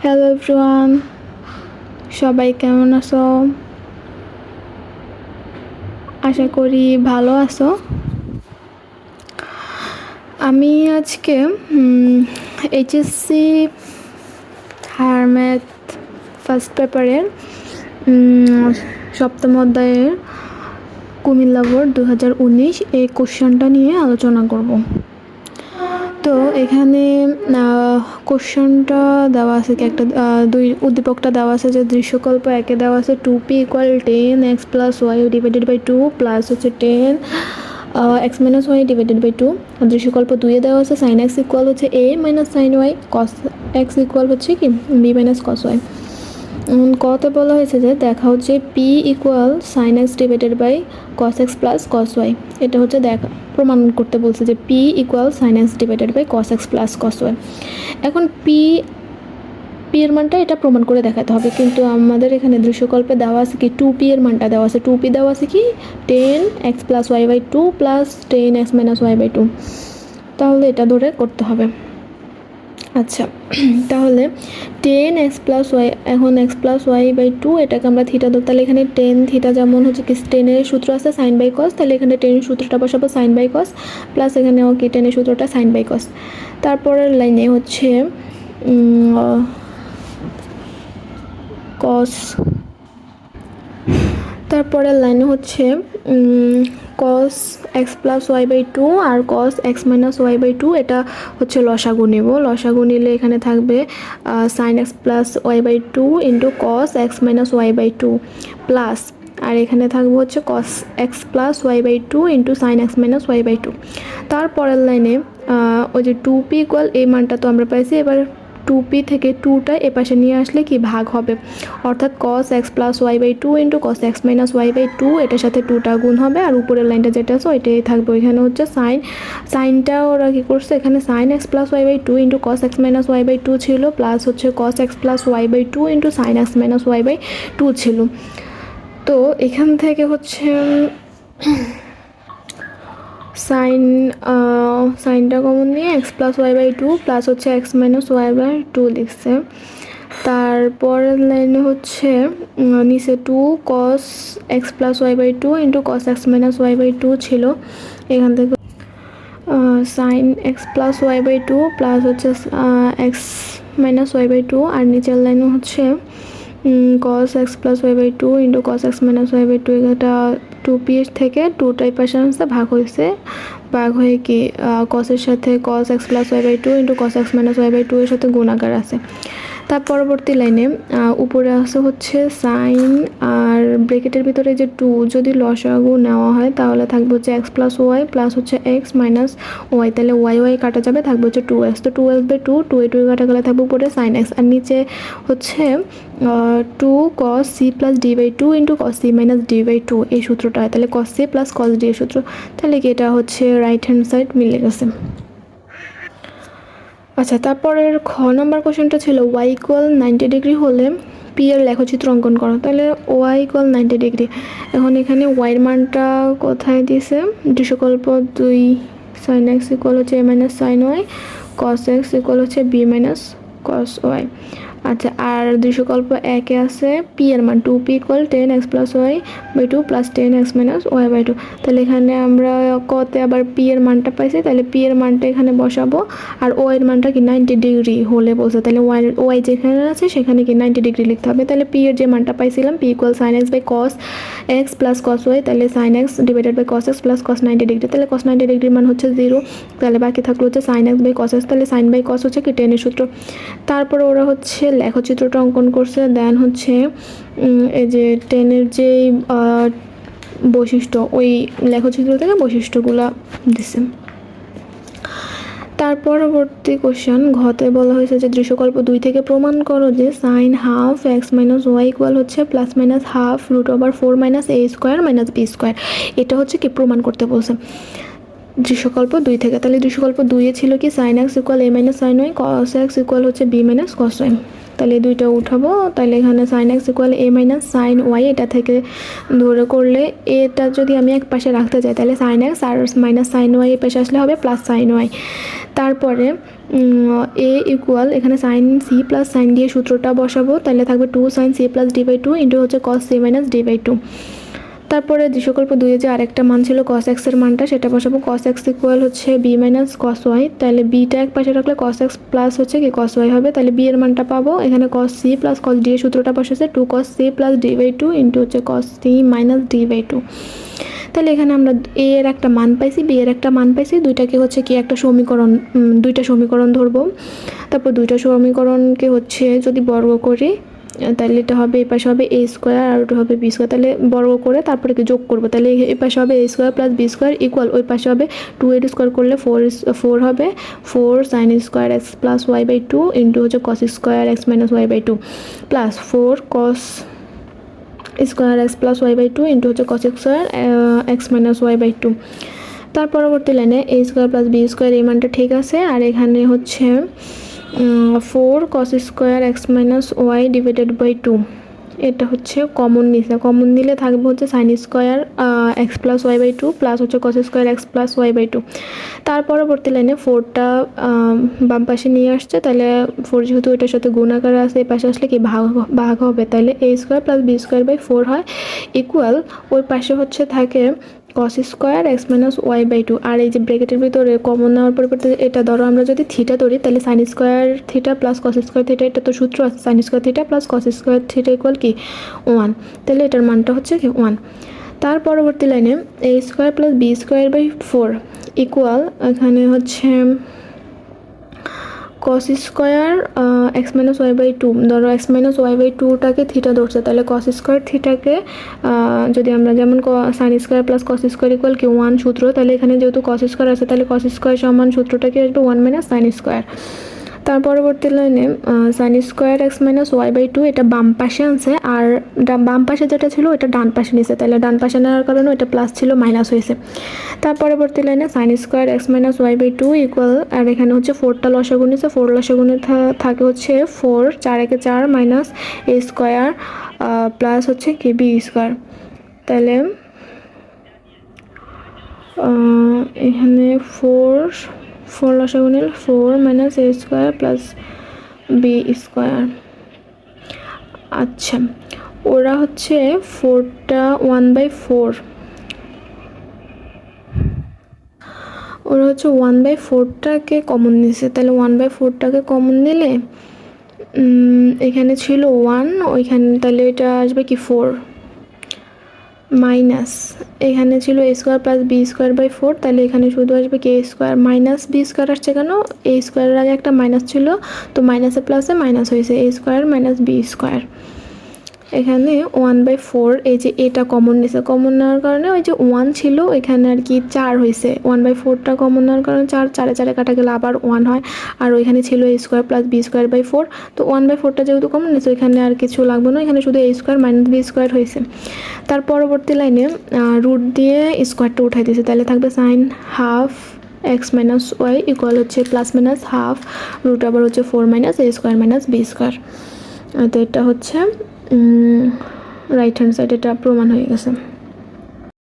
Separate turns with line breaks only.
Hello everyone, সবাই কেমন আছো? আশা করি ভালো আছো। আমি আজকে এইচএসসি হায়ার ম্যাথ ফার্স্ট পেপারের সপ্তম অধ্যায়ের কুমিল্লা বোর্ড 2019 এই কোশ্চেনটা নিয়ে আলোচনা করব। তো এখানে কোশ্চেনটা দেওয়া আছে কি একটা দুই উদ্দীপকটা দেওয়া আছে যে দৃশ্যকল্প একে দেওয়া আছে 2p = 10x + y divided by 2 plus হচ্ছে 10 x - y ডিভাইডেড বাই 2। আর দৃশ্যকল্প 2 দেওয়া আছে sin x = হচ্ছে a - sin y, cos x = হচ্ছে কি b - cos y। কতে বলা হয়েছে যে দেখা হচ্ছে p = sin x divided by cos x plus cos y। এটা হচ্ছে দেখা প্রমাণ করতে বলছে যে p = sin x divided by cos x plus cos y। এখন p এর মানটা এটা প্রমাণ করে দেখাতে হবে, কিন্তু আমাদের এখানে দৃশ্যকল্পে দেওয়া আছে কি 2p এর মানটা দেওয়া আছে। 2p দেওয়া আছে কি 10x + y/2 plus 10x - y/2। তাহলে এটা ধরে করতে হবে। আচ্ছা, তাহলে 10x + y, এখন x + y/2 এটাকে আমরা থিটা ধর, তাহলে এখানে 10 থিটা যেমন হচ্ছে কি 10 এর সূত্র আছে sin/cos, তাহলে এখানে 10 সূত্রটা বসাবো sin/cos প্লাস এখানেও কি 10 সূত্রটা sin/cos। তারপরের লাইনে হচ্ছে cos, তারপরের লাইনে হচ্ছে cos x + y/2 আর cos x - y/2 এটা হচ্ছে লসাগু নেব। লসাগু নিলে এখানে থাকবে sin x + y/2 into cos x - y/2 plus, আর এখানে থাকবে হচ্ছে cos x + y/2 into sin x - y/2। তারপরের লাইনে ওই যে 2p = এই মানটা তো আমরা পাইছি, এবার 2p থেকে 2টা এপাশে নিয়ে আসলে কি ভাগ হবে, অর্থাৎ cos x + y/2 into cos x - y/2 এটার সাথে 2টা গুণ হবে, আর উপরের লাইনটা যেটা আছে ওইটাই থাকবে। এখানে হচ্ছে সাইনটা ওরা কী করছে, এখানে sin x + y/2 into cos x - y/2 ছিল, প্লাস হচ্ছে cos x + y/2 into sin x - y/2 ছিল। তো এখান থেকে হচ্ছে সাইনটা কমন নিয়ে x + y/2 প্লাস হচ্ছে x - y/2 লিখছে। তারপরের লাইনে হচ্ছে নিচে 2 cos x + y/2 into cos x - y/2 ছিল, এখান থেকে sin x + y/2 প্লাস হচ্ছে x - y/2, আর নিচের লাইনে হচ্ছে cos x + y/2 into cos x - y/2। এটা 2p থেকে 2টাই পাশে আসছে, ভাগ হয়েছে, ভাগ হয়ে কি cos এর সাথে cos x + y/2 into cos x - y/2 এর সাথে গুণাকার আছে। তার পরবর্তী লাইনে উপরে আছে হচ্ছে সাইন, আর ব্র্যাকেটের ভিতরে যে 2 যদি লসাগু নেওয়া হয় তাহলে থাকবে হচ্ছে x + y প্লাস হচ্ছে x - y, তাহলে y কাটা যাবে, থাকবে হচ্ছে 2x। তো 2x/2, 2 2 কাটা গেলে থাকবে উপরে sin x, আর নিচে হচ্ছে 2 cos c + d/2 into cos c - d/2 এই সূত্রটা হয়, তাহলে cos c plus cos d এর সূত্র, তাহলে কি এটা হচ্ছে রাইট হ্যান্ড সাইড মিলে গেছে। আচ্ছা, তারপরের খ নম্বর কোশ্চেনটা ছিল y = 90 ডিগ্রি হলে p এর লেখচিত্র অঙ্কন করো। তাহলে y = 90 ডিগ্রি, এখন এখানে y এর মানটা কোথায় দিয়েছে, দৃশ্যকল্প 2 sin x = হচ্ছে a - sin y, cos x = হচ্ছে b - cos y। আচ্ছা, আর দৃশ্যকল্প একে আছে p এর মান 2p = 10x + y/2 plus 10x - y/2। তাহলে এখানে আমরা কতে আবার p এর মানটা পাইছি, তাহলে p এর মানটা এখানে বসাবো, আর y এর মানটা কি 90 ডিগ্রি হলে বলছে, তাহলে y যেখানে আছে সেখানে কি 90 ডিগ্রি লিখতে হবে। তাহলে p এর যে মানটা পাইছিলাম p = sin x / cos x plus cos y, তাহলে sin x divided by cos x plus cos 90 degree, তাহলে cos 90 ডিগ্রির মান হচ্ছে 0, তাহলে বাকি থাকলো হচ্ছে sin x / cos x, তাহলে sin / cos হচ্ছে কি 10 এর সূত্র। তারপরে ওরা হচ্ছে লেখচিত্রটা অঙ্কন করছে, দেন হচ্ছে এই যে 10 এর যে বৈশিষ্ট্য ওই লেখচিত্র থেকে বৈশিষ্ট্যগুলো দিছে। তার পরবর্তী কোশ্চেন ঘতে বলা হয়েছে যে দৃশ্যকল্প 2 থেকে প্রমাণ করো যে sin half x - y = হচ্ছে +-half √4 - a² - b²। এটা হচ্ছে কি প্রমাণ করতে বলছে দৃশ্যকল্প 2 থেকে। তাহলে দৃশ্যকল্প 2 এ ছিল কি sin x = a - sin y, cos x = হচ্ছে b - cos y। তাহলে এই দুইটা উঠাবো, তাহলে এখানে সাইন এক্স ইকুয়াল এ মাইনাস সাইন ওয়াই, এটা থেকে ধরে করলে এটা যদি আমি এক পাশে রাখতে চাই তাহলে সাইন এক্স আর মাইনাস সাইন ওয়াই এই পাশে আসলে হবে প্লাস সাইন ওয়াই। তারপরে এ ইকুয়াল এখানে সাইন সি প্লাস সাইন দিয়ে সূত্রটা বসাবো, তাহলে থাকবে 2 sine C plus D by 2 into হচ্ছে cos C minus D by 2। তারপরে দ্বিসকল্প 2 যে আরেকটা মান ছিল কস এক্সের মানটা, সেটা বসাবো। কস এক্স ইকুয়াল হচ্ছে বি মাইনাস কস ওয়াই, তাহলে বিটা এক পাশে রাখলে কস এক্স প্লাস হচ্ছে কি কস ওয়াই হবে, তাহলে বি এর মানটা পাবো। এখানে cos C plus cos D এর সূত্রটা বসেছে 2 cos C plus D by 2 into হচ্ছে cos C minus D by 2। তাহলে এখানে আমরা এ এর একটা মান পাইছি, বি এর একটা মান পাইছি, দুইটাকে হচ্ছে কি একটা সমীকরণ, দুইটা সমীকরণ ধরবো। তারপর দুইটা সমীকরণকে হচ্ছে যদি বর্গ করি তাহলে এটা হবে, এই পাশে হবে এ স্কোয়ার আর ওটা হবে বি স্কোয়ার, তাহলে বর্গ করে তারপরে কি যোগ করবো, তাহলে এই পাশে হবে A square plus B square equal ওই পাশে হবে 2 এর স্কোয়ার করলে 4 হবে 4 sine square x plus y by 2 into হচ্ছে cos square x minus Y by 2 plus 4 cos square x plus y by 2 into হচ্ছে cos square x minus Y by 2। তার পরবর্তী লাইনে A square plus B square এই মানটা ঠিক আছে, আর এখানে হচ্ছে 4 cos square x minus y divided by 2 এটা হচ্ছে কমন নিছে, কমন নিলে থাকবে হচ্ছে sign square x plus y by 2 plus হচ্ছে cos square x plus y by 2। তার পরবর্তী লাইনে 4টা বাম পাশে নিয়ে আসছে, তাহলে 4 যেহেতু এটার সাথে গুণ আকারে আছে এই পাশে আসলে কি ভাগ হবে, তাহলে A square plus B square by 4 হয় ইকুয়াল ওই পাশে হচ্ছে থাকে cos square x minus Y by 2। আর এই যে ব্র্যাকেটের ভিতরে কমন নেওয়ার পরিবর্তে এটা ধরো আমরা যদি থিটা ধরি তাহলে sine square theta plus cos square theta, এটা তো সূত্র আছে sine square theta plus cos square theta equal কি 1, তাহলে এটার মানটা হচ্ছে কি 1। তার পরবর্তী লাইনে A square plus B square by 4 equal এখানে হচ্ছে cos square x minus Y by 2, ধরো এক্স মাইনাস ওয়াই বাই 2টাকে থিটা ধরছে, তাহলে কস স্কোয়ার থিটাকে যদি আমরা যেমন sine square plus cos square equal কি 1 সূত্র, তাহলে এখানে যেহেতু কস স্কোয়ার আছে তাহলে কস স্কোয়ার সমান সূত্রটাকে আসবে 1 মাইনাস সাইন স্কোয়ার। তার পরবর্তী লাইনে sine square x minus Y by 2 এটা বাম পাশে আনছে, আর বাম পাশে যেটা ছিল এটা ডান পাশে নিছে, তাহলে ডান পাশে নেওয়ার কারণে এটা প্লাস ছিল মাইনাস হয়েছে। তার পরবর্তী লাইনে sine square x minus Y by 2 equal, আর এখানে হচ্ছে 4টা লসাগু নিছে, 4 লসাগুনে থাকে হচ্ছে 4 4 একে 4 মাইনাস এ স্কোয়ার প্লাস হচ্ছে কি বি স্কোয়ার, তাহলে এখানে 4 লসাগু নিলে 4 minus A square plus B square. আচ্ছা ওরা হচ্ছে 4টা 1/4, ওরা হচ্ছে 1/4টাকে কমন নিছে, তাহলে 1/4টাকে কমন নিলে এখানে ছিল 1 ওইখানে, তাহলে এটা আসবে কি 4 মাইনাস এখানে ছিল A square plus B square by 4, তাহলে এখানে শুধু আসবে কি A square minus B square আসছে কেন, এ স্কোয়ারের আগে একটা মাইনাস ছিল তো মাইনাসে প্লাসে মাইনাস হয়েছে এ স্কোয়ার মাইনাস বি স্কোয়ার। এখানে 1/4 এই যে এটা কমন নিছে, কমন নেওয়ার কারণে ওই যে 1 ছিল এখানে আর কি 4 হয়েছে, 1/4টা কমন নেওয়ার কারণে 4 4 4 কাটা গেলে আবার 1 হয়, আর ওইখানে ছিল A square plus B square by 4, তো 1/4টা যেহেতু কমন নিছে এখানে আর কিছু লাগবে না, এখানে শুধু এ স্কোয়ার মাইনাস বি স্কোয়ার হয়েছে। তার পরবর্তী লাইনে রুট দিয়ে স্কোয়ারটা উঠাই দিয়েছে, তাহলে থাকবে sine half X minus Y equal হচ্ছে প্লাস মাইনাস হাফ রুট আবার হচ্ছে 4 minus A square minus B square. তো এটা হচ্ছে রাইট হ্যান্ড সাইড, এটা প্রমাণ হয়ে গেছে।